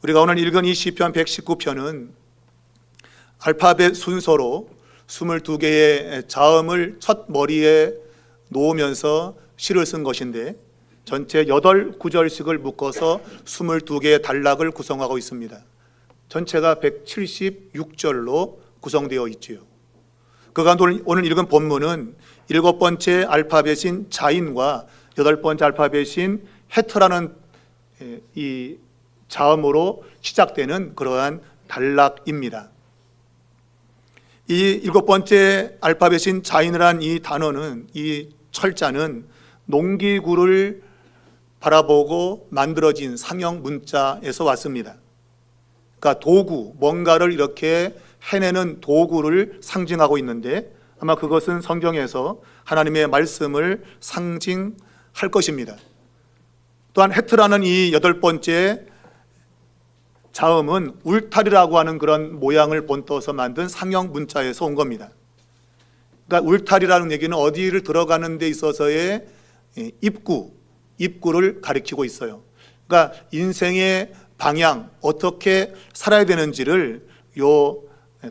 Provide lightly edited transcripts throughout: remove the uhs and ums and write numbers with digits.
우리가 오늘 읽은 이 시편 119편은 알파벳 순서로 22개의 자음을 첫 머리에 놓으면서 시를 쓴 것인데 전체 8구절씩을 묶어서 22개의 단락을 구성하고 있습니다. 전체가 176절로 구성되어 있지요. 그 가운데 오늘 읽은 본문은 7번째 알파벳인 자인과 8번째 알파벳인 헤트라는 이 자음으로 시작되는 그러한 단락입니다. 이 7번째 알파벳인 자인이란 이 단어는, 이 철자는 농기구를 바라보고 만들어진 상형 문자에서 왔습니다. 그러니까 도구, 뭔가를 이렇게 해내는 도구를 상징하고 있는데 아마 그것은 성경에서 하나님의 말씀을 상징할 것입니다. 또한 헤트라는 이 8번째 자음은 울타리라고 하는 그런 모양을 본떠서 만든 상형 문자에서 온 겁니다. 그러니까 울타리라는 얘기는 어디를 들어가는 데 있어서의 입구를 가리키고 있어요. 그러니까 인생의 방향, 어떻게 살아야 되는지를 요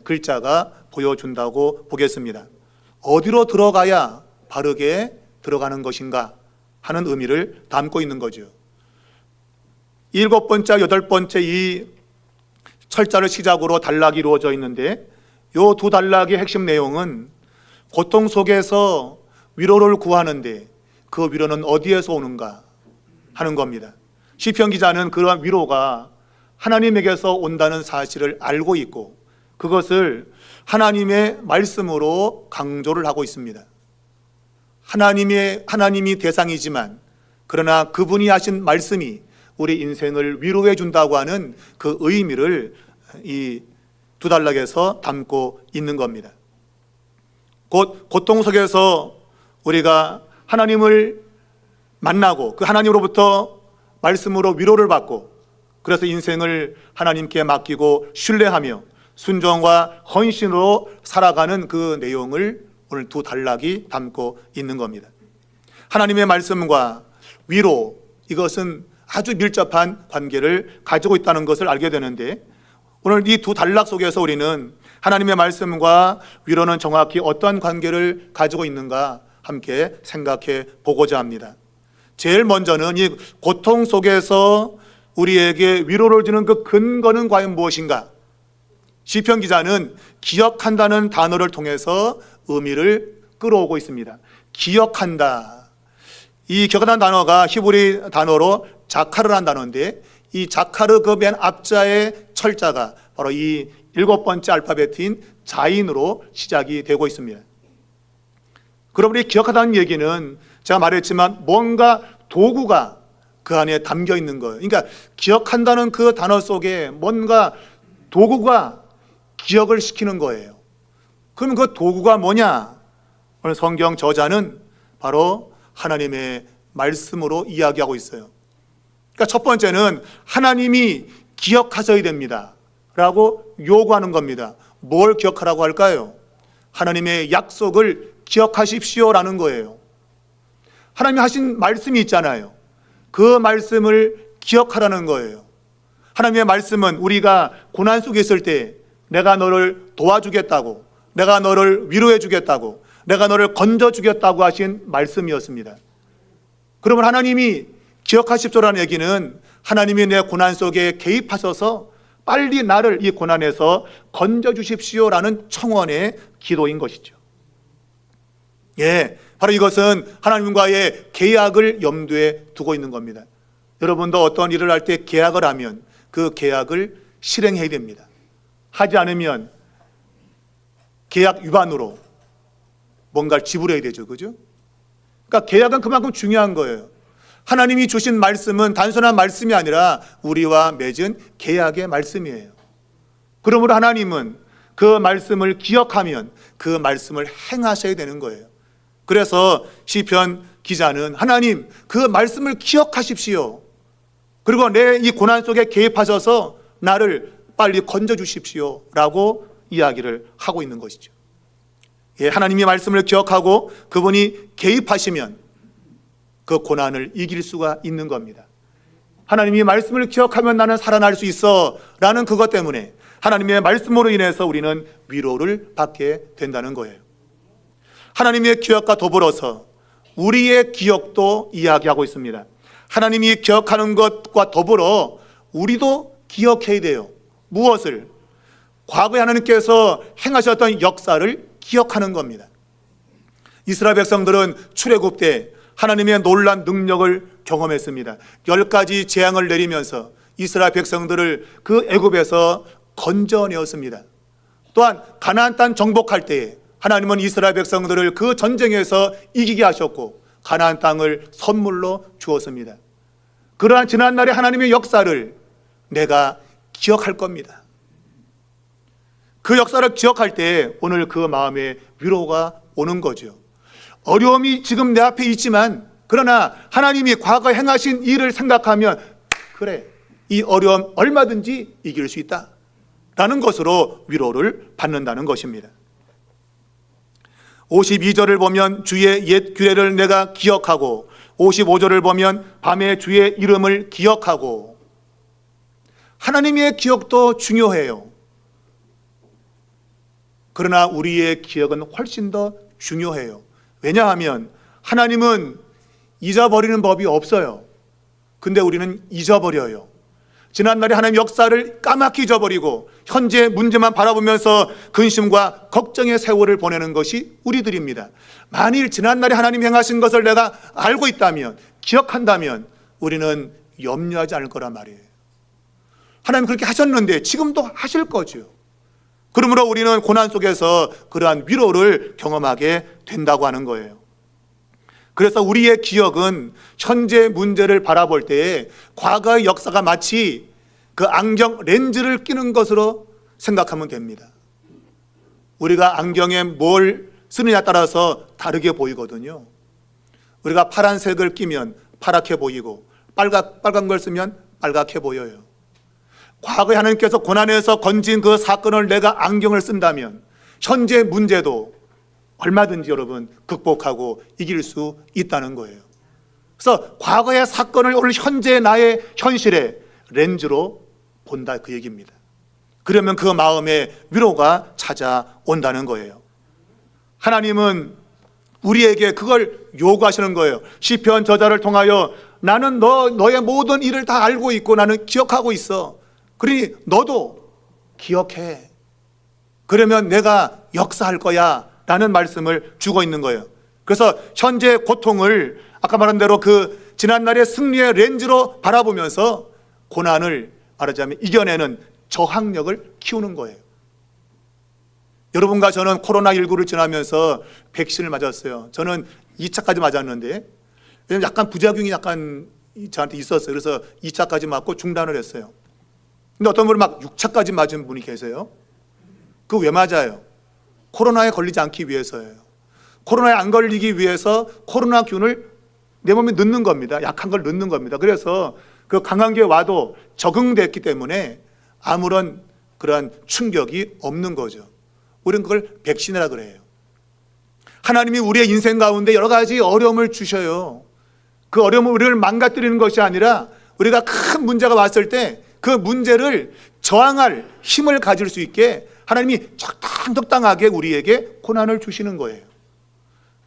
글자가 보여준다고 보겠습니다. 어디로 들어가야 바르게 들어가는 것인가 하는 의미를 담고 있는 거죠. 7번째, 8번째 이 철자를 시작으로 단락이 이루어져 있는데 요 두 단락의 핵심 내용은 고통 속에서 위로를 구하는데 그 위로는 어디에서 오는가 하는 겁니다. 시편 기자는 그러한 위로가 하나님에게서 온다는 사실을 알고 있고 그것을 하나님의 말씀으로 강조를 하고 있습니다. 하나님이 대상이지만 그러나 그분이 하신 말씀이 우리 인생을 위로해 준다고 하는 그 의미를 이 두 단락에서 담고 있는 겁니다. 곧 고통 속에서 우리가 하나님을 만나고 그 하나님으로부터 말씀으로 위로를 받고 그래서 인생을 하나님께 맡기고 신뢰하며 순종과 헌신으로 살아가는 그 내용을 오늘 두 단락이 담고 있는 겁니다. 하나님의 말씀과 위로, 이것은 아주 밀접한 관계를 가지고 있다는 것을 알게 되는데 오늘 이 두 단락 속에서 우리는 하나님의 말씀과 위로는 정확히 어떠한 관계를 가지고 있는가 함께 생각해 보고자 합니다. 제일 먼저는 이 고통 속에서 우리에게 위로를 주는 그 근거는 과연 무엇인가? 시편 기자는 기억한다는 단어를 통해서 의미를 끌어오고 있습니다. 기억한다. 이 기억한다는 단어가 히브리 단어로 자카르라는 단어인데 이 자카르 그 맨 앞자의 철자가 바로 이 7번째 알파벳인 자인으로 시작이 되고 있습니다. 그러므로 이 기억한다는 얘기는 제가 말했지만 뭔가 도구가 그 안에 담겨 있는 거예요. 그러니까 기억한다는 그 단어 속에 뭔가 도구가 기억을 시키는 거예요. 그럼 그 도구가 뭐냐? 오늘 성경 저자는 바로 하나님의 말씀으로 이야기하고 있어요. 그러니까 첫 번째는 하나님이 기억하셔야 됩니다 라고 요구하는 겁니다. 뭘 기억하라고 할까요? 하나님의 약속을 기억하십시오라는 거예요. 하나님이 하신 말씀이 있잖아요. 그 말씀을 기억하라는 거예요. 하나님의 말씀은 우리가 고난 속에 있을 때 내가 너를 도와주겠다고, 내가 너를 위로해 주겠다고, 내가 너를 건져주겠다고 하신 말씀이었습니다. 그러면 하나님이 기억하십시오라는 얘기는 하나님이 내 고난 속에 개입하셔서 빨리 나를 이 고난에서 건져주십시오라는 청원의 기도인 것이죠. 바로 이것은 하나님과의 계약을 염두에 두고 있는 겁니다. 여러분도 어떤 일을 할 때 계약을 하면 그 계약을 실행해야 됩니다. 하지 않으면 계약 위반으로 뭔가를 지불해야 되죠. 그죠? 그러니까 계약은 그만큼 중요한 거예요. 하나님이 주신 말씀은 단순한 말씀이 아니라 우리와 맺은 계약의 말씀이에요. 그러므로 하나님은 그 말씀을 기억하면 그 말씀을 행하셔야 되는 거예요. 그래서 시편 기자는 하나님 그 말씀을 기억하십시오. 그리고 내 이 고난 속에 개입하셔서 나를 빨리 건져주십시오 라고 이야기를 하고 있는 것이죠. 하나님의 말씀을 기억하고 그분이 개입하시면 그 고난을 이길 수가 있는 겁니다. 하나님이 말씀을 기억하면 나는 살아날 수 있어 라는 그것 때문에 하나님의 말씀으로 인해서 우리는 위로를 받게 된다는 거예요. 하나님의 기억과 더불어서 우리의 기억도 이야기하고 있습니다. 하나님이 기억하는 것과 더불어 우리도 기억해야 돼요. 무엇을? 과거에 하나님께서 행하셨던 역사를 기억하는 겁니다. 이스라엘 백성들은 출애굽 때 하나님의 놀란 능력을 경험했습니다. 10가지 재앙을 내리면서 이스라엘 백성들을 그 애굽에서 건져내었습니다. 또한 가나안 땅 정복할 때에 하나님은 이스라엘 백성들을 그 전쟁에서 이기게 하셨고 가나안 땅을 선물로 주었습니다. 그러한 지난날의 하나님의 역사를 내가 기억할 겁니다. 그 역사를 기억할 때 오늘 그 마음에 위로가 오는 거죠. 어려움이 지금 내 앞에 있지만 그러나 하나님이 과거 행하신 일을 생각하면 그래, 이 어려움 얼마든지 이길 수 있다 라는 것으로 위로를 받는다는 것입니다. 52절을 보면 주의 옛 규례를 내가 기억하고 55절을 보면 밤에 주의 이름을 기억하고. 하나님의 기억도 중요해요. 그러나 우리의 기억은 훨씬 더 중요해요. 왜냐하면 하나님은 잊어버리는 법이 없어요. 근데 우리는 잊어버려요. 지난날의 하나님 역사를 까맣게 잊어버리고 현재 문제만 바라보면서 근심과 걱정의 세월을 보내는 것이 우리들입니다. 만일 지난날에 하나님 행하신 것을 내가 알고 있다면, 기억한다면 우리는 염려하지 않을 거란 말이에요. 하나님 그렇게 하셨는데 지금도 하실 거죠. 그러므로 우리는 고난 속에서 그러한 위로를 경험하게 된다고 하는 거예요. 그래서 우리의 기억은 현재 문제를 바라볼 때에 과거의 역사가 마치 그 안경 렌즈를 끼는 것으로 생각하면 됩니다. 우리가 안경에 뭘 쓰느냐에 따라서 다르게 보이거든요. 우리가 파란색을 끼면 파랗게 보이고 빨간 걸 쓰면 빨갛게 보여요. 과거에 하나님께서 고난에서 건진 그 사건을 내가 안경을 쓴다면 현재 문제도 얼마든지 여러분 극복하고 이길 수 있다는 거예요. 그래서 과거의 사건을 오늘 현재 나의 현실의 렌즈로 본다 그 얘기입니다. 그러면 그 마음에 위로가 찾아온다는 거예요. 하나님은 우리에게 그걸 요구하시는 거예요. 시편 저자를 통하여 나는 너의 모든 일을 다 알고 있고 나는 기억하고 있어. 그러니 너도 기억해. 그러면 내가 역사할 거야 라는 말씀을 주고 있는 거예요. 그래서 현재 고통을 아까 말한 대로 그 지난날의 승리의 렌즈로 바라보면서 고난을 말하자면 이겨내는 저항력을 키우는 거예요. 여러분과 저는 코로나19를 지나면서 백신을 맞았어요. 저는 2차까지 맞았는데 약간 부작용이 약간 저한테 있었어요. 그래서 2차까지 맞고 중단을 했어요. 근데 어떤 분은 막 6차까지 맞은 분이 계세요. 그거 왜 맞아요? 코로나에 걸리지 않기 위해서예요. 코로나에 안 걸리기 위해서 코로나균을 내 몸에 넣는 겁니다. 약한 걸 넣는 겁니다. 그래서 그 강한 게 와도 적응됐기 때문에 아무런 그러한 충격이 없는 거죠. 우리는 그걸 백신이라 그래요. 하나님이 우리의 인생 가운데 여러 가지 어려움을 주셔요. 그 어려움을 우리를 망가뜨리는 것이 아니라 우리가 큰 문제가 왔을 때 그 문제를 저항할 힘을 가질 수 있게 하나님이 적당하게 우리에게 고난을 주시는 거예요.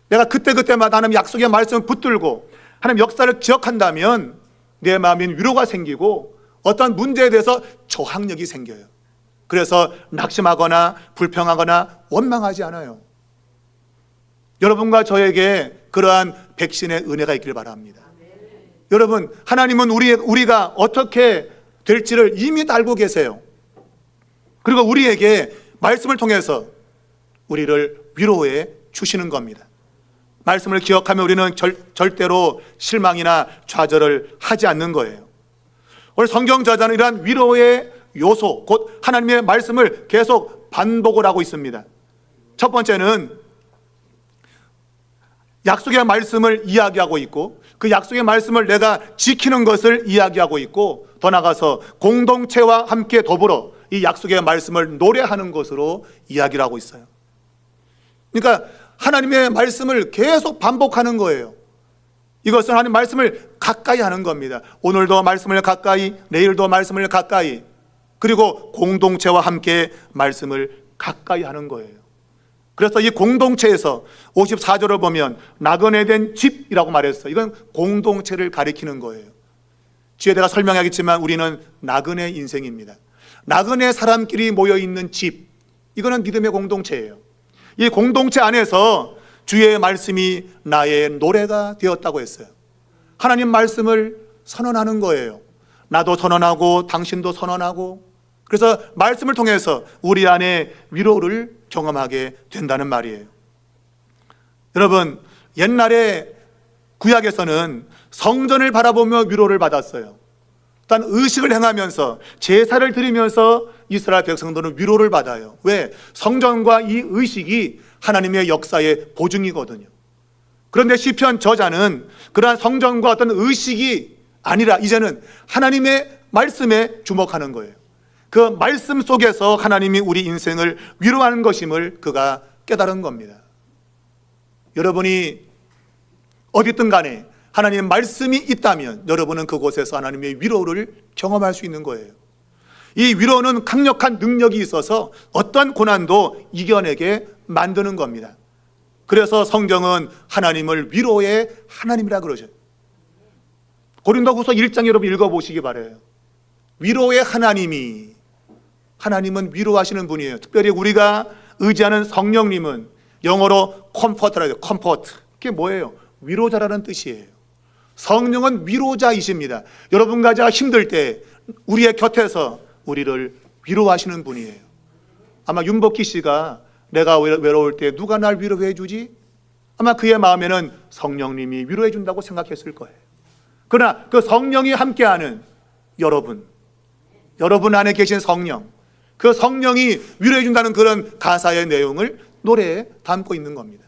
내가 그때마다 하나님 약속의 말씀을 붙들고 하나님 역사를 기억한다면 내 마음에 위로가 생기고 어떤 문제에 대해서 저항력이 생겨요. 그래서 낙심하거나 불평하거나 원망하지 않아요. 여러분과 저에게 그러한 백신의 은혜가 있기를 바랍니다. 여러분, 하나님은 우리가 어떻게 될지를 이미 다 알고 계세요. 그리고 우리에게 말씀을 통해서 우리를 위로해 주시는 겁니다. 말씀을 기억하면 우리는 절대로 실망이나 좌절을 하지 않는 거예요. 오늘 성경 저자는 이러한 위로의 요소, 곧 하나님의 말씀을 계속 반복을 하고 있습니다. 첫 번째는 약속의 말씀을 이야기하고 있고 그 약속의 말씀을 내가 지키는 것을 이야기하고 있고 더 나아가서 공동체와 함께 더불어 이 약속의 말씀을 노래하는 것으로 이야기를 하고 있어요. 그러니까 하나님의 말씀을 계속 반복하는 거예요. 이것은 하나님 말씀을 가까이 하는 겁니다. 오늘도 말씀을 가까이, 내일도 말씀을 가까이, 그리고 공동체와 함께 말씀을 가까이 하는 거예요. 그래서 이 공동체에서 54절을 보면 나그네 된 집이라고 말했어요. 이건 공동체를 가리키는 거예요. 뒤에 내가 설명하겠지만 우리는 나그네 인생입니다. 나그네 사람끼리 모여있는 집, 이거는 믿음의 공동체예요. 이 공동체 안에서 주의 말씀이 나의 노래가 되었다고 했어요. 하나님 말씀을 선언하는 거예요. 나도 선언하고 당신도 선언하고, 그래서 말씀을 통해서 우리 안에 위로를 경험하게 된다는 말이에요. 여러분, 옛날에 구약에서는 성전을 바라보며 위로를 받았어요. 또한 의식을 행하면서 제사를 드리면서 이스라엘 백성들은 위로를 받아요. 왜? 성전과 이 의식이 하나님의 역사의 보증이거든요. 그런데 시편 저자는 그러한 성전과 어떤 의식이 아니라 이제는 하나님의 말씀에 주목하는 거예요. 그 말씀 속에서 하나님이 우리 인생을 위로하는 것임을 그가 깨달은 겁니다. 여러분이 어디든 간에 하나님의 말씀이 있다면 여러분은 그곳에서 하나님의 위로를 경험할 수 있는 거예요. 이 위로는 강력한 능력이 있어서 어떤 고난도 이겨내게 만드는 겁니다. 그래서 성경은 하나님을 위로의 하나님이라 그러죠. 고린도후서 1장 여러분 읽어보시기 바라요. 위로의 하나님은 위로하시는 분이에요. 특별히 우리가 의지하는 성령님은 영어로 컴포트라 해요. 컴포트. 그게 뭐예요? 위로자라는 뜻이에요. 성령은 위로자이십니다. 여러분과 제가 힘들 때 우리의 곁에서 우리를 위로하시는 분이에요. 아마 윤복희 씨가 내가 외로울 때 누가 날 위로해 주지? 아마 그의 마음에는 성령님이 위로해 준다고 생각했을 거예요. 그러나 그 성령이 함께하는 여러분 안에 계신 성령, 그 성령이 위로해 준다는 그런 가사의 내용을 노래에 담고 있는 겁니다.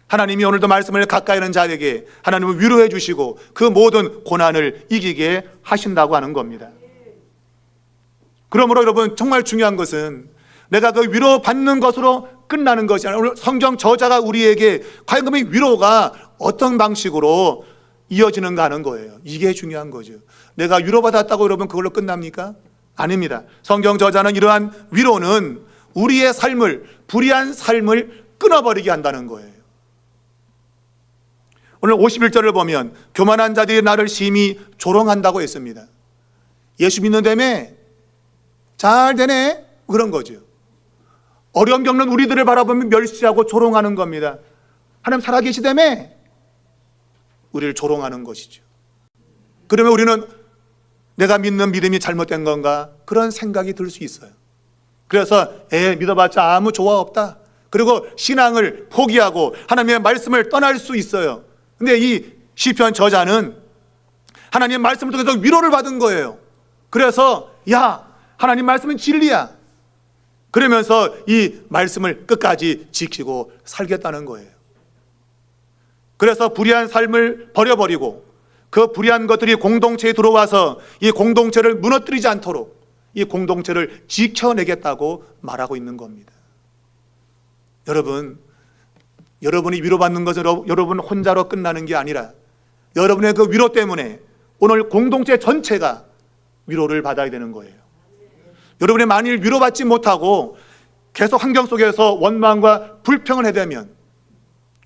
하나님이 오늘도 말씀을 가까이 하는 자에게 하나님을 위로해 주시고 그 모든 고난을 이기게 하신다고 하는 겁니다. 그러므로 여러분, 정말 중요한 것은 내가 그 위로받는 것으로 끝나는 것이 아니라 오늘 성경 저자가 우리에게 과연 그 위로가 어떤 방식으로 이어지는가 하는 거예요. 이게 중요한 거죠. 내가 위로받았다고 여러분 그걸로 끝납니까? 아닙니다. 성경 저자는 이러한 위로는 우리의 삶을, 불의한 삶을 끊어버리게 한다는 거예요. 오늘 51절을 보면 교만한 자들이 나를 심히 조롱한다고 했습니다. 예수 믿는다며 잘 되네, 그런 거죠. 어려움 겪는 우리들을 바라보면 멸시하고 조롱하는 겁니다. 하나님 살아계시다며 우리를 조롱하는 것이죠. 그러면 우리는 내가 믿는 믿음이 잘못된 건가? 그런 생각이 들 수 있어요. 그래서 믿어봤자 아무 조화 없다. 그리고 신앙을 포기하고 하나님의 말씀을 떠날 수 있어요. 근데 이 시편 저자는 하나님의 말씀을 통해서 위로를 받은 거예요. 그래서 하나님 말씀은 진리야. 그러면서 이 말씀을 끝까지 지키고 살겠다는 거예요. 그래서 불의한 삶을 버려버리고 그 불의한 것들이 공동체에 들어와서 이 공동체를 무너뜨리지 않도록 이 공동체를 지켜내겠다고 말하고 있는 겁니다. 여러분이 위로받는 것은 여러분 혼자로 끝나는 게 아니라 여러분의 그 위로 때문에 오늘 공동체 전체가 위로를 받아야 되는 거예요. 여러분이 만일 위로받지 못하고 계속 환경 속에서 원망과 불평을 해대면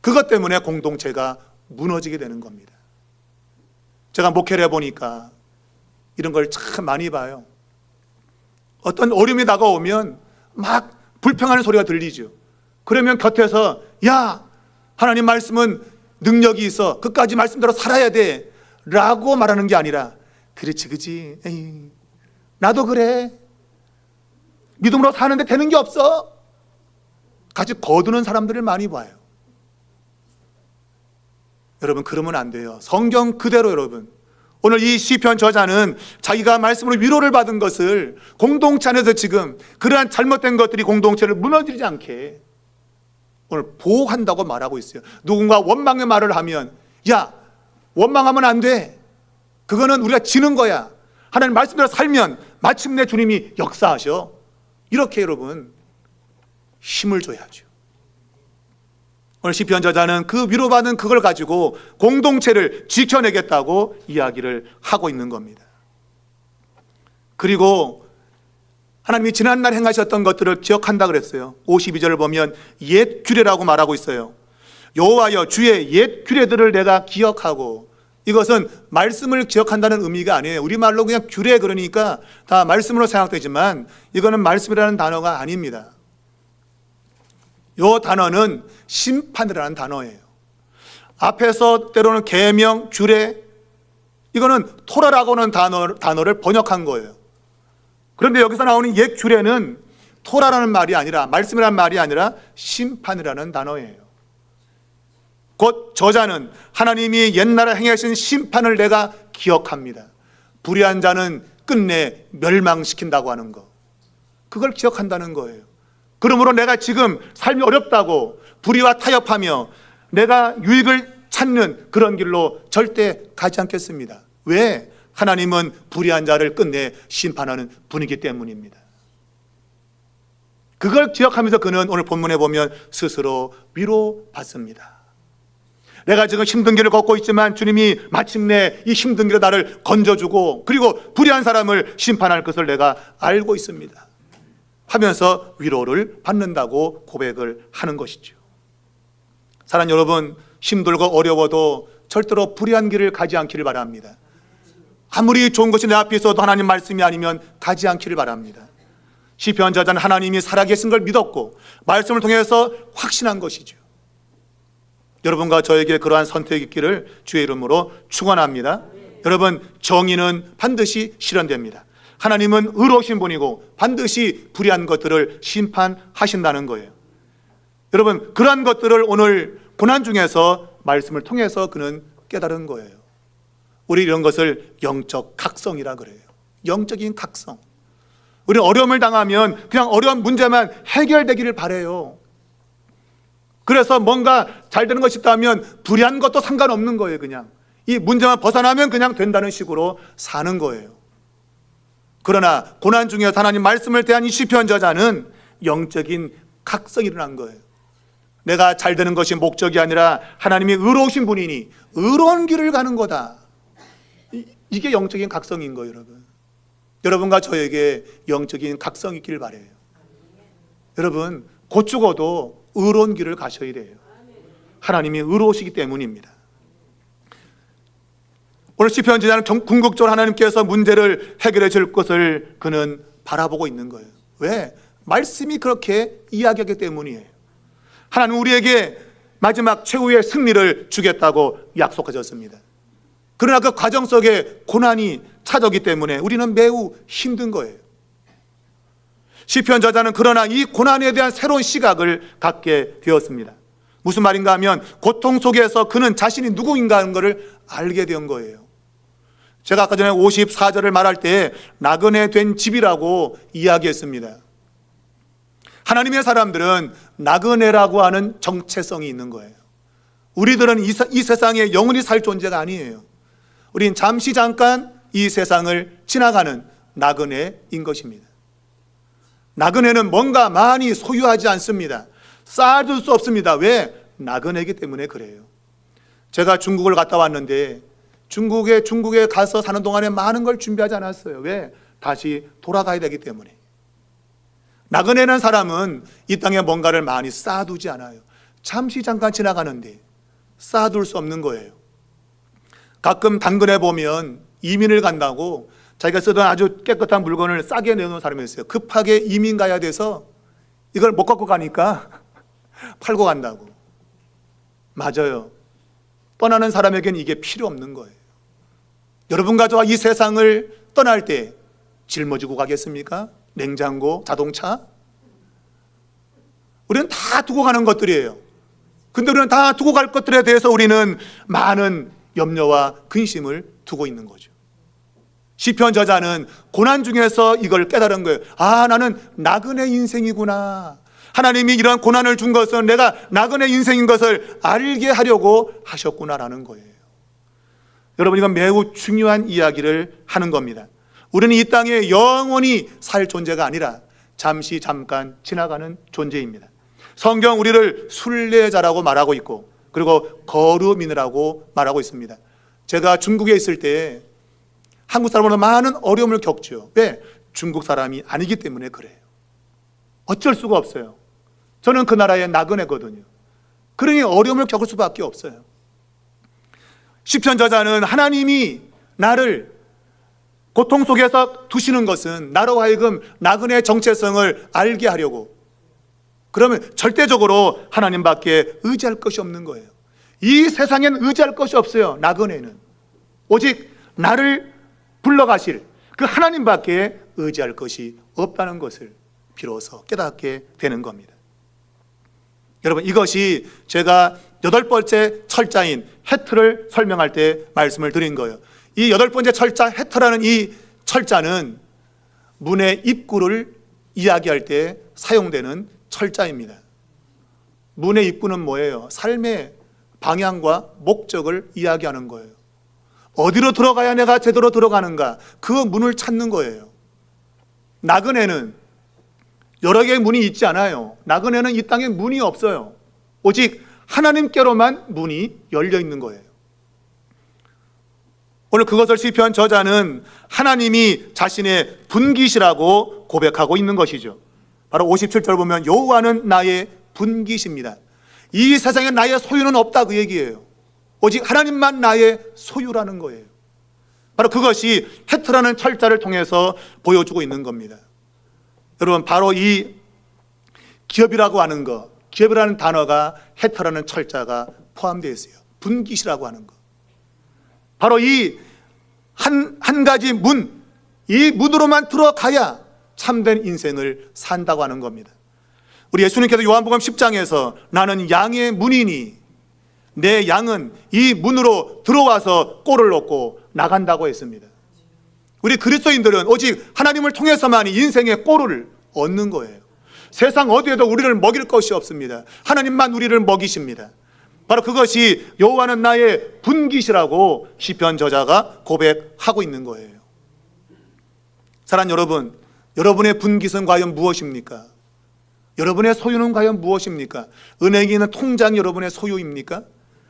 그것 때문에 공동체가 무너지게 되는 겁니다. 제가 목회를 해보니까 이런 걸 참 많이 봐요. 어떤 어려움이 다가오면 막 불평하는 소리가 들리죠. 그러면 곁에서 하나님 말씀은 능력이 있어, 끝까지 말씀대로 살아야 돼 라고 말하는 게 아니라 그렇지 그지, 에이, 나도 그래, 믿음으로 사는데 되는 게 없어 같이 거두는 사람들을 많이 봐요. 여러분, 그러면 안 돼요. 성경 그대로 여러분, 오늘 이 시편 저자는 자기가 말씀으로 위로를 받은 것을 공동체 안에서 지금 그러한 잘못된 것들이 공동체를 무너지지 않게 오늘 보호한다고 말하고 있어요. 누군가 원망의 말을 하면 원망하면 안 돼, 그거는 우리가 지는 거야, 하나님 말씀대로 살면 마침내 주님이 역사하셔, 이렇게 여러분 힘을 줘야죠. 오늘 시편 저자는 그 위로받은 그걸 가지고 공동체를 지켜내겠다고 이야기를 하고 있는 겁니다. 그리고 하나님이 지난날 행하셨던 것들을 기억한다 그랬어요. 52절을 보면 옛 규례라고 말하고 있어요. 여호와여 주의 옛 규례들을 내가 기억하고, 이것은 말씀을 기억한다는 의미가 아니에요. 우리말로 그냥 규례 그러니까 다 말씀으로 생각되지만 이거는 말씀이라는 단어가 아닙니다. 이 단어는 심판이라는 단어예요. 앞에서 때로는 계명, 규례, 이거는 토라라고 하는 단어를 번역한 거예요. 그런데 여기서 나오는 옛 규례는 토라라는 말이 아니라, 말씀이라는 말이 아니라 심판이라는 단어예요. 곧 저자는 하나님이 옛날에 행하신 심판을 내가 기억합니다. 불의한 자는 끝내 멸망시킨다고 하는 거, 그걸 기억한다는 거예요. 그러므로 내가 지금 삶이 어렵다고 불의와 타협하며 내가 유익을 찾는 그런 길로 절대 가지 않겠습니다. 왜? 하나님은 불의한 자를 끝내 심판하는 분이기 때문입니다. 그걸 기억하면서 그는 오늘 본문에 보면 스스로 위로받습니다. 내가 지금 힘든 길을 걷고 있지만 주님이 마침내 이 힘든 길에 나를 건져주고, 그리고 불의한 사람을 심판할 것을 내가 알고 있습니다 하면서 위로를 받는다고 고백을 하는 것이죠. 사랑하는 여러분, 힘들고 어려워도 절대로 불의한 길을 가지 않기를 바랍니다. 아무리 좋은 것이 내 앞에 있어도 하나님 말씀이 아니면 가지 않기를 바랍니다. 시편 저자는 하나님이 살아계신 걸 믿었고 말씀을 통해서 확신한 것이죠. 여러분과 저에게 그러한 선택이 있기를 주의 이름으로 축원합니다. 여러분, 정의는 반드시 실현됩니다. 하나님은 의로우신 분이고 반드시 불의한 것들을 심판하신다는 거예요. 여러분, 그러한 것들을 오늘 고난 중에서 말씀을 통해서 그는 깨달은 거예요. 우리 이런 것을 영적 각성이라 그래요. 영적인 각성. 우리 어려움을 당하면 그냥 어려운 문제만 해결되기를 바라요. 그래서 뭔가 잘 되는 것이 있다면 불의한 것도 상관없는 거예요. 그냥 이 문제만 벗어나면 그냥 된다는 식으로 사는 거예요. 그러나 고난 중에서 하나님 말씀을 대한 이 시편 저자는 영적인 각성이 일어난 거예요. 내가 잘 되는 것이 목적이 아니라 하나님이 의로우신 분이니 의로운 길을 가는 거다. 이게 영적인 각성인 거예요. 여러분, 여러분과 저에게 영적인 각성이 있길 바라요. 여러분, 곧 죽어도 의로운 길을 가셔야 돼요. 하나님이 의로우시기 때문입니다. 오늘 시편 저자는 궁극적으로 하나님께서 문제를 해결해 줄 것을 그는 바라보고 있는 거예요. 왜? 말씀이 그렇게 이야기하기 때문이에요. 하나님 우리에게 마지막 최후의 승리를 주겠다고 약속하셨습니다. 그러나 그 과정 속에 고난이 찾아오기 때문에 우리는 매우 힘든 거예요. 시편 저자는 그러나 이 고난에 대한 새로운 시각을 갖게 되었습니다. 무슨 말인가 하면 고통 속에서 그는 자신이 누구인가 하는 것을 알게 된 거예요. 제가 아까 전에 54절을 말할 때 나그네 된 집이라고 이야기했습니다. 하나님의 사람들은 나그네라고 하는 정체성이 있는 거예요. 우리들은 이 세상에 영원히 살 존재가 아니에요. 우린 잠시 잠깐 이 세상을 지나가는 나그네인 것입니다. 나그네는 뭔가 많이 소유하지 않습니다. 쌓아둘 수 없습니다. 왜? 나그네이기 때문에 그래요. 제가 중국을 갔다 왔는데 중국에 가서 사는 동안에 많은 걸 준비하지 않았어요. 왜? 다시 돌아가야 되기 때문에. 나그네라는 사람은 이 땅에 뭔가를 많이 쌓아두지 않아요. 잠시 잠깐 지나가는데 쌓아둘 수 없는 거예요. 가끔 당근에 보면 이민을 간다고 자기가 쓰던 아주 깨끗한 물건을 싸게 내놓은 사람이 있어요. 급하게 이민 가야 돼서 이걸 못 갖고 가니까 팔고 간다고. 맞아요. 떠나는 사람에겐 이게 필요 없는 거예요. 여러분과 저와 이 세상을 떠날 때 짊어지고 가겠습니까? 냉장고, 자동차? 우리는 다 두고 가는 것들이에요. 근데 우리는 다 두고 갈 것들에 대해서 우리는 많은 염려와 근심을 두고 있는 거죠. 시편 저자는 고난 중에서 이걸 깨달은 거예요. 아, 나는 나그네 인생이구나. 하나님이 이런 고난을 준 것은 내가 나그네 인생인 것을 알게 하려고 하셨구나라는 거예요. 여러분, 이건 매우 중요한 이야기를 하는 겁니다. 우리는 이 땅에 영원히 살 존재가 아니라 잠시 잠깐 지나가는 존재입니다. 성경 우리를 순례자라고 말하고 있고, 그리고 거류민이라고 말하고 있습니다. 제가 중국에 있을 때 한국 사람으로 많은 어려움을 겪죠. 왜? 중국 사람이 아니기 때문에 그래요. 어쩔 수가 없어요. 저는 그 나라의 나그네거든요. 그러니 어려움을 겪을 수밖에 없어요. 시편 저자는 하나님이 나를 고통 속에서 두시는 것은 나로 하여금 나그네의 정체성을 알게 하려고, 그러면 절대적으로 하나님밖에 의지할 것이 없는 거예요. 이 세상엔 의지할 것이 없어요. 나그네는 오직 나를 불러가실 그 하나님밖에 의지할 것이 없다는 것을 비로소 깨닫게 되는 겁니다. 여러분, 이것이 제가 8번째 철자인 헤트를 설명할 때 말씀을 드린 거예요. 이 8번째 철자 헤트라는 이 철자는 문의 입구를 이야기할 때 사용되는 철자입니다. 문의 입구는 뭐예요? 삶의 방향과 목적을 이야기하는 거예요. 어디로 들어가야 내가 제대로 들어가는가, 그 문을 찾는 거예요. 나그네는 여러 개의 문이 있지 않아요. 나그네는 이 땅에 문이 없어요. 오직 하나님께로만 문이 열려 있는 거예요. 오늘 그것을 시편 저자는 하나님이 자신의 분깃이라고 고백하고 있는 것이죠. 바로 57절 보면 여호와는 나의 분깃입니다. 이 세상에 나의 소유는 없다, 그 얘기예요. 오직 하나님만 나의 소유라는 거예요. 바로 그것이 헤트라는 철자를 통해서 보여주고 있는 겁니다. 여러분, 바로 이 기업이라고 하는 것, 기업이라는 단어가 헤트라는 철자가 포함되어 있어요. 분깃이라고 하는 것. 바로 이 한 가지 문, 이 문으로만 들어가야 참된 인생을 산다고 하는 겁니다. 우리 예수님께서 요한복음 10장에서 나는 양의 문이니 내 양은 이 문으로 들어와서 꼴을 얻고 나간다고 했습니다. 우리 그리스도인들은 오직 하나님을 통해서만 인생의 꼴을 얻는 거예요. 세상 어디에도 우리를 먹일 것이 없습니다. 하나님만 우리를 먹이십니다. 바로 그것이 여호와는 나의 분깃이라고 시편 저자가 고백하고 있는 거예요. 사랑하는 여러분, 여러분의 분깃은 과연 무엇입니까? 여러분의 소유는 과연 무엇입니까? 은행에 있는 통장이 여러분의 소유입니까?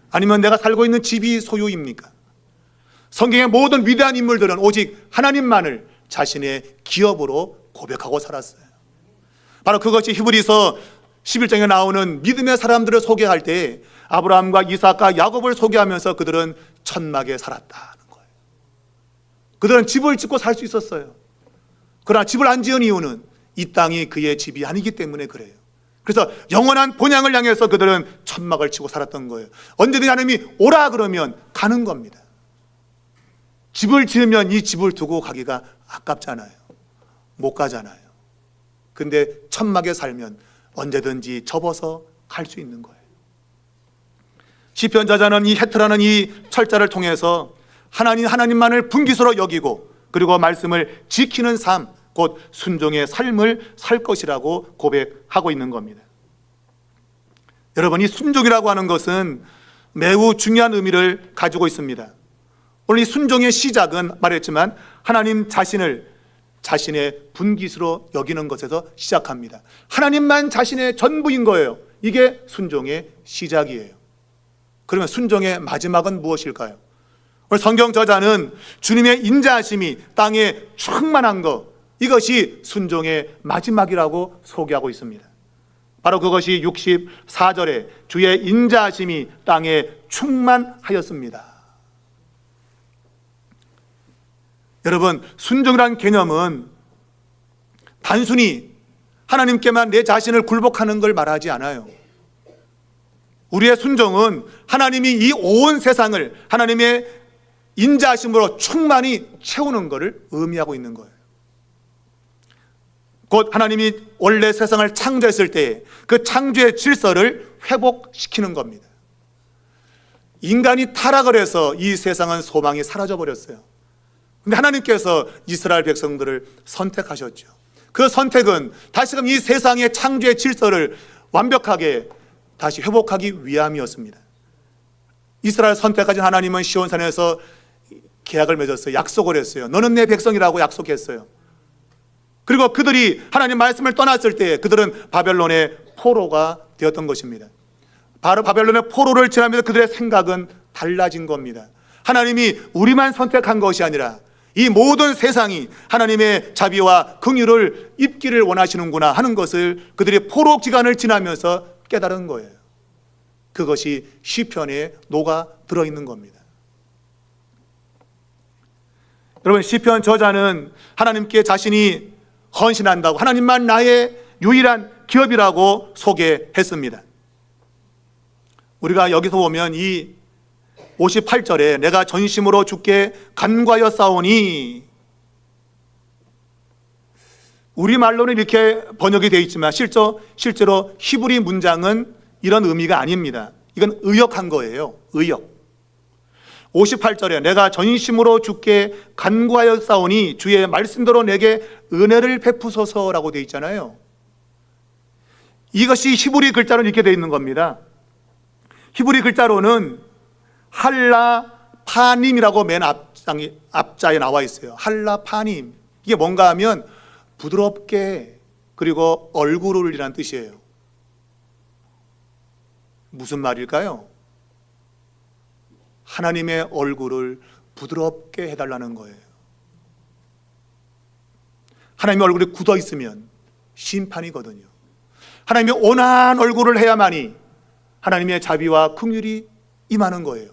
아니면 내가 살고 있는 집이 소유입니까? 성경의 모든 위대한 인물들은 오직 하나님만을 자신의 기업으로 고백하고 살았어요. 바로 그것이 히브리서 11장에 나오는 믿음의 사람들을 소개할 때 아브라함과 이삭과 야곱을 소개하면서 그들은 천막에 살았다는 거예요. 그들은 집을 짓고 살 수 있었어요. 그러나 집을 안 지은 이유는 이 땅이 그의 집이 아니기 때문에 그래요. 그래서 영원한 본향을 향해서 그들은 천막을 치고 살았던 거예요. 언제든지 하나님이 오라 그러면 가는 겁니다. 집을 지으면 이 집을 두고 가기가 아깝잖아요. 못 가잖아요. 근데 천막에 살면 언제든지 접어서 갈 수 있는 거예요. 시편 저자는 이 헤트라는 이 철자를 통해서 하나님만을 분깃으로 여기고, 그리고 말씀을 지키는 삶, 곧 순종의 삶을 살 것이라고 고백하고 있는 겁니다. 여러분, 이 순종이라고 하는 것은 매우 중요한 의미를 가지고 있습니다. 오늘 이 순종의 시작은 말했지만 하나님 자신을 자신의 분깃으로 여기는 것에서 시작합니다. 하나님만 자신의 전부인 거예요. 이게 순종의 시작이에요. 그러면 순종의 마지막은 무엇일까요? 오늘 성경 저자는 주님의 인자하심이 땅에 충만한 것, 이것이 순종의 마지막이라고 소개하고 있습니다. 바로 그것이 64절에 주의 인자하심이 땅에 충만하였습니다. 여러분, 순종이라는 개념은 단순히 하나님께만 내 자신을 굴복하는 걸 말하지 않아요. 우리의 순종은 하나님이 이 온 세상을 하나님의 인자하심으로 충만히 채우는 것을 의미하고 있는 거예요. 곧 하나님이 원래 세상을 창조했을 때 그 창조의 질서를 회복시키는 겁니다. 인간이 타락을 해서 이 세상은 소망이 사라져 버렸어요. 근데 하나님께서 이스라엘 백성들을 선택하셨죠. 그 선택은 다시금 이 세상의 창조의 질서를 완벽하게 다시 회복하기 위함이었습니다. 이스라엘 선택하신 하나님은 시온산에서 계약을 맺었어요. 약속을 했어요. 너는 내 백성이라고 약속했어요. 그리고 그들이 하나님 말씀을 떠났을 때 그들은 바벨론에 포로가 되었던 것입니다. 바로 바벨론의 포로를 지나면서 그들의 생각은 달라진 겁니다. 하나님이 우리만 선택한 것이 아니라 이 모든 세상이 하나님의 자비와 긍휼을 입기를 원하시는구나 하는 것을 그들이 포로 기간을 지나면서 깨달은 거예요. 그것이 시편에 녹아 들어있는 겁니다. 여러분, 시편 저자는 하나님께 자신이 헌신한다고, 하나님만 나의 유일한 기업이라고 소개했습니다. 우리가 여기서 보면 이 58절에 내가 전심으로 주께 간구하였사오니, 우리말로는 이렇게 번역이 되어 있지만 실제로 히브리 문장은 이런 의미가 아닙니다. 이건 의역한 거예요. 의역. 58절에 내가 전심으로 주께 간구하였사오니 주의 말씀대로 내게 은혜를 베푸소서라고 되어 있잖아요. 이것이 히브리 글자로 이렇게 되어 있는 겁니다. 히브리 글자로는 할라파님이라고 맨 앞자에 나와 있어요. 할라파님. 이게 뭔가 하면 부드럽게, 그리고 얼굴을 이란 뜻이에요. 무슨 말일까요? 하나님의 얼굴을 부드럽게 해달라는 거예요. 하나님의 얼굴이 굳어 있으면 심판이거든요. 하나님의 온화한 얼굴을 해야만이 하나님의 자비와 긍휼이 임하는 거예요.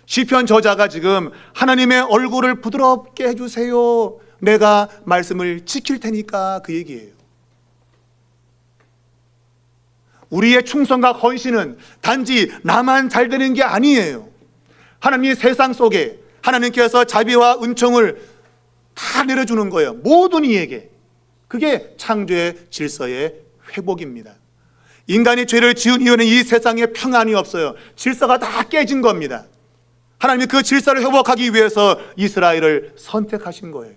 시편 저자가 지금 하나님의 얼굴을 부드럽게 해주세요, 내가 말씀을 지킬 테니까, 그 얘기예요. 우리의 충성과 헌신은 단지 나만 잘 되는 게 아니에요. 하나님이 세상 속에 하나님께서 자비와 은총을 다 내려주는 거예요. 모든 이에게. 그게 창조의 질서의 회복입니다. 인간이 죄를 지은 이유는 이 세상에 평안이 없어요. 질서가 다 깨진 겁니다. 하나님이 그 질서를 회복하기 위해서 이스라엘을 선택하신 거예요.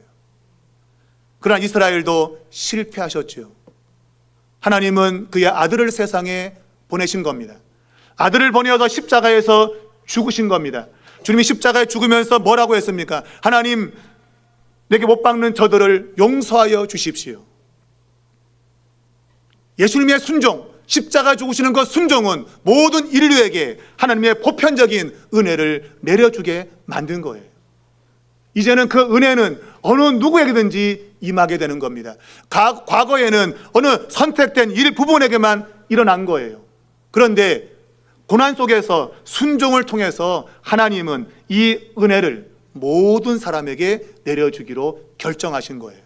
그러나 이스라엘도 실패하셨죠. 하나님은 그의 아들을 세상에 보내신 겁니다. 아들을 보내어서 십자가에서 죽으신 겁니다. 주님이 십자가에 죽으면서 뭐라고 했습니까? 하나님, 내게 못 박는 저들을 용서하여 주십시오. 예수님의 순종, 십자가 죽으시는 그 순종은 모든 인류에게 하나님의 보편적인 은혜를 내려주게 만든 거예요. 이제는 그 은혜는 어느 누구에게든지 임하게 되는 겁니다. 과거에는 어느 선택된 일부분에게만 일어난 거예요. 그런데 고난 속에서 순종을 통해서 하나님은 이 은혜를 모든 사람에게 내려주기로 결정하신 거예요.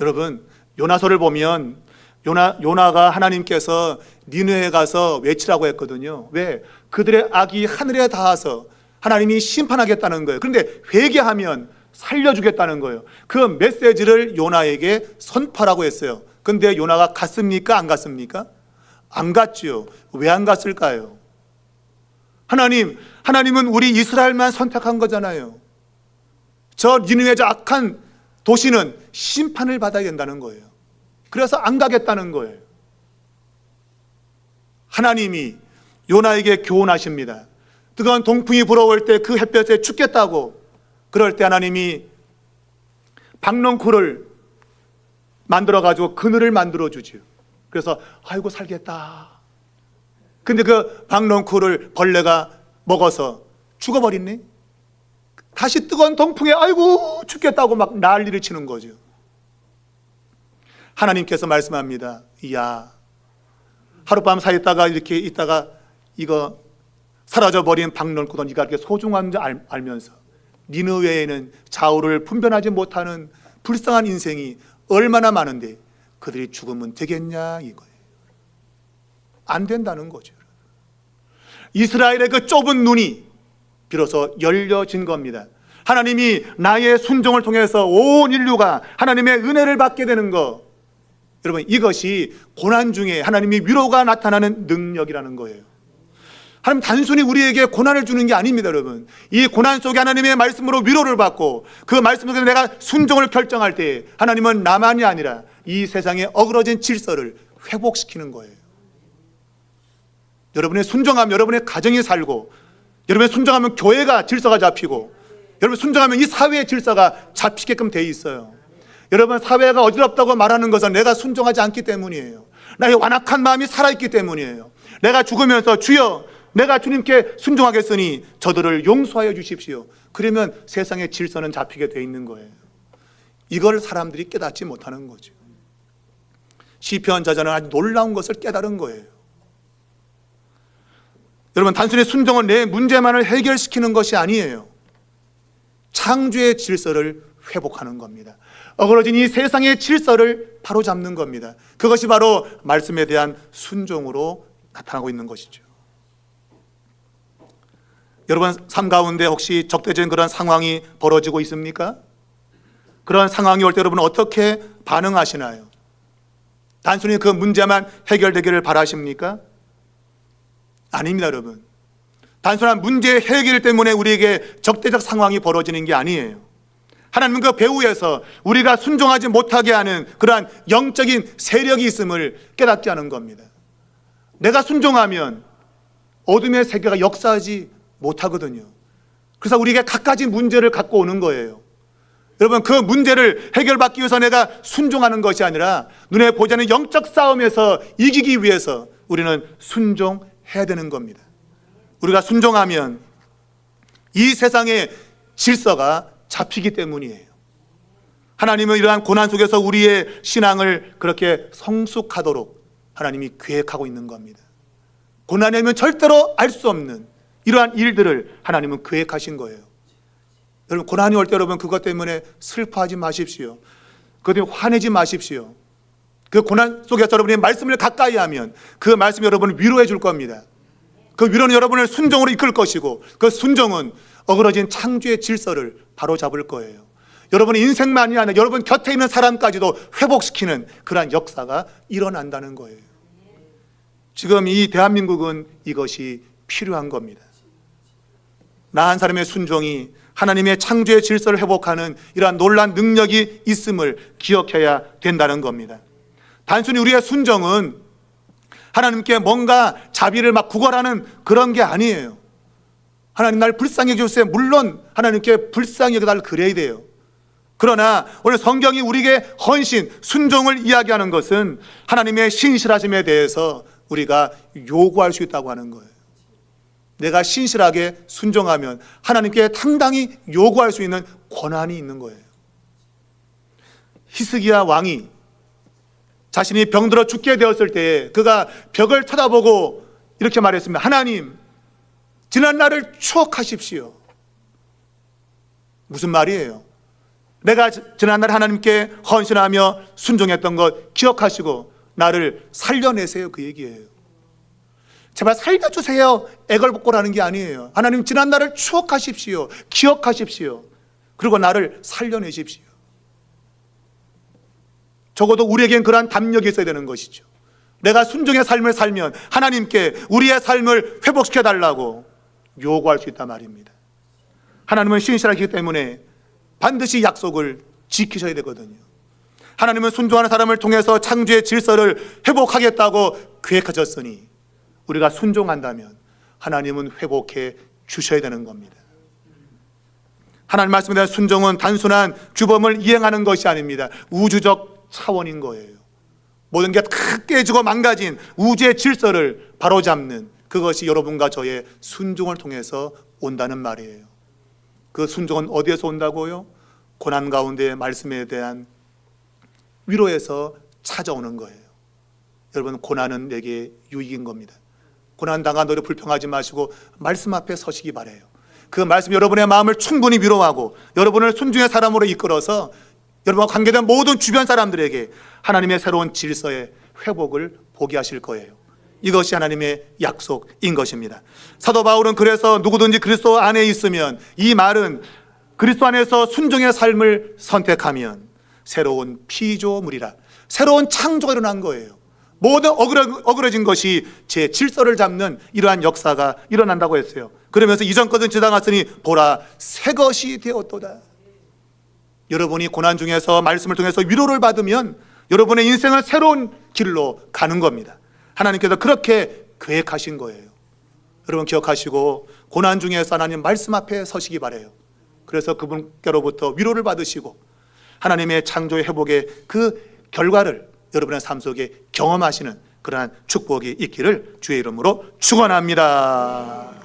여러분, 요나서를 보면 요나가 하나님께서 니느웨에 가서 외치라고 했거든요. 왜? 그들의 악이 하늘에 닿아서 하나님이 심판하겠다는 거예요. 그런데 회개하면 살려주겠다는 거예요. 그 메시지를 요나에게 선포하라고 했어요. 그런데 요나가 갔습니까? 안 갔습니까? 안 갔지요. 왜 안 갔을까요? 하나님은 우리 이스라엘만 선택한 거잖아요. 저 니느웨 저 악한 도시는 심판을 받아야 된다는 거예요. 그래서 안 가겠다는 거예요. 하나님이 요나에게 교훈하십니다. 뜨거운 동풍이 불어올 때 그 햇볕에 죽겠다고, 그럴 때 하나님이 박넝쿨을 만들어가지고 그늘을 만들어주지요. 그래서 아이고 살겠다. 근데 그 박넝쿨을 벌레가 먹어서 죽어버렸네. 다시 뜨거운 동풍에 아이고 죽겠다고 막 난리를 치는 거죠. 하나님께서 말씀합니다. 야, 하룻밤 사 있다가 이렇게 있다가 이거 사라져버린 박넝쿨은 네가 이렇게 소중한 줄 알면서 니느웨에는 좌우를 분별하지 못하는 불쌍한 인생이 얼마나 많은데 그들이 죽으면 되겠냐 이거예요. 안 된다는 거죠. 이스라엘의 그 좁은 눈이 비로소 열려진 겁니다. 하나님이 나의 순종을 통해서 온 인류가 하나님의 은혜를 받게 되는 것, 여러분, 이것이 고난 중에 하나님이 위로가 나타나는 능력이라는 거예요. 하나님 단순히 우리에게 고난을 주는 게 아닙니다. 여러분, 이 고난 속에 하나님의 말씀으로 위로를 받고 그 말씀 속에서 내가 순종을 결정할 때 하나님은 나만이 아니라 이 세상에 어그러진 질서를 회복시키는 거예요. 여러분의 순종하면 여러분의 가정이 살고, 여러분의 순종하면 교회가 질서가 잡히고, 여러분 순종하면 이 사회의 질서가 잡히게끔 돼 있어요. 여러분, 사회가 어지럽다고 말하는 것은 내가 순종하지 않기 때문이에요. 나의 완악한 마음이 살아있기 때문이에요. 내가 죽으면서 주여, 내가 주님께 순종하겠으니 저들을 용서하여 주십시오. 그러면 세상의 질서는 잡히게 돼 있는 거예요. 이걸 사람들이 깨닫지 못하는 거죠. 시편 저자는 아주 놀라운 것을 깨달은 거예요. 여러분, 단순히 순종은 내 문제만을 해결시키는 것이 아니에요. 창조의 질서를 회복하는 겁니다. 어그러진 이 세상의 질서를 바로잡는 겁니다. 그것이 바로 말씀에 대한 순종으로 나타나고 있는 것이죠. 여러분, 삶 가운데 혹시 적대적인 그런 상황이 벌어지고 있습니까? 그런 상황이 올 때 여러분 어떻게 반응하시나요? 단순히 그 문제만 해결되기를 바라십니까? 아닙니다, 여러분. 단순한 문제 해결 때문에 우리에게 적대적 상황이 벌어지는 게 아니에요. 하나님은 그 배후에서 우리가 순종하지 못하게 하는 그러한 영적인 세력이 있음을 깨닫게 하는 겁니다. 내가 순종하면 어둠의 세계가 역사하지 못하거든요. 그래서 우리에게 갖가지 문제를 갖고 오는 거예요. 여러분, 그 문제를 해결받기 위해서 내가 순종하는 것이 아니라 눈에 보지 않는 영적 싸움에서 이기기 위해서 우리는 순종해야 되는 겁니다. 우리가 순종하면 이 세상의 질서가 잡히기 때문이에요. 하나님은 이러한 고난 속에서 우리의 신앙을 그렇게 성숙하도록 하나님이 계획하고 있는 겁니다. 고난이 오면 절대로 알 수 없는 이러한 일들을 하나님은 계획하신 거예요. 여러분, 고난이 올 때 여러분 그것 때문에 슬퍼하지 마십시오. 그것 때문에 화내지 마십시오. 그 고난 속에서 여러분이 말씀을 가까이 하면 그 말씀이 여러분을 위로해 줄 겁니다. 그 위로는 여러분을 순종으로 이끌 것이고 그 순종은 어그러진 창조의 질서를 바로잡을 거예요. 여러분의 인생만이 아니라 여러분 곁에 있는 사람까지도 회복시키는 그러한 역사가 일어난다는 거예요. 지금 이 대한민국은 이것이 필요한 겁니다. 나 한 사람의 순종이 하나님의 창조의 질서를 회복하는 이러한 놀라운 능력이 있음을 기억해야 된다는 겁니다. 단순히 우리의 순종은 하나님께 뭔가 자비를 막 구걸하는 그런 게 아니에요. 하나님 날 불쌍히 여겨주세요. 물론 하나님께 불쌍히 여겨달라 그래야 돼요. 그러나 오늘 성경이 우리에게 헌신, 순종을 이야기하는 것은 하나님의 신실하심에 대해서 우리가 요구할 수 있다고 하는 거예요. 내가 신실하게 순종하면 하나님께 당당히 요구할 수 있는 권한이 있는 거예요. 히스기야 왕이 자신이 병들어 죽게 되었을 때 그가 벽을 쳐다보고 이렇게 말했습니다. 하나님, 지난 날을 추억하십시오. 무슨 말이에요? 내가 지난날 하나님께 헌신하며 순종했던 것 기억하시고 나를 살려내세요, 그 얘기예요. 제발 살려주세요, 애걸복걸하는 게 아니에요. 하나님, 지난날을 추억하십시오, 기억하십시오. 그리고 나를 살려내십시오. 적어도 우리에겐 그러한 담력이 있어야 되는 것이죠. 내가 순종의 삶을 살면 하나님께 우리의 삶을 회복시켜달라고 요구할 수 있단 말입니다. 하나님은 신실하기 때문에 반드시 약속을 지키셔야 되거든요. 하나님은 순종하는 사람을 통해서 창조의 질서를 회복하겠다고 계획하셨으니 우리가 순종한다면 하나님은 회복해 주셔야 되는 겁니다. 하나님 말씀에 대한 순종은 단순한 규범을 이행하는 것이 아닙니다. 우주적 차원인 거예요. 모든 게 다 깨지고 망가진 우주의 질서를 바로잡는 그것이 여러분과 저의 순종을 통해서 온다는 말이에요. 그 순종은 어디에서 온다고요? 고난 가운데 말씀에 대한 위로에서 찾아오는 거예요. 여러분, 고난은 내게 유익인 겁니다. 고난 당한 너를 불평하지 마시고 말씀 앞에 서시기 바라요. 그 말씀이 여러분의 마음을 충분히 위로하고 여러분을 순종의 사람으로 이끌어서 여러분과 관계된 모든 주변 사람들에게 하나님의 새로운 질서의 회복을 보게 하실 거예요. 이것이 하나님의 약속인 것입니다. 사도 바울은 그래서 누구든지 그리스도 안에 있으면, 이 말은 그리스도 안에서 순종의 삶을 선택하면 새로운 피조물이라, 새로운 창조가 일어난 거예요. 모든 어그러진 것이 제 질서를 잡는 이러한 역사가 일어난다고 했어요. 그러면서 이전 것은 지나갔으니 보라, 새 것이 되었도다. 여러분이 고난 중에서 말씀을 통해서 위로를 받으면 여러분의 인생은 새로운 길로 가는 겁니다. 하나님께서 그렇게 계획하신 거예요. 여러분 기억하시고 고난 중에서 하나님 말씀 앞에 서시기 바라요. 그래서 그분께로부터 위로를 받으시고 하나님의 창조 회복의 그 결과를 여러분의 삶 속에 경험하시는 그러한 축복이 있기를 주의 이름으로 축원합니다.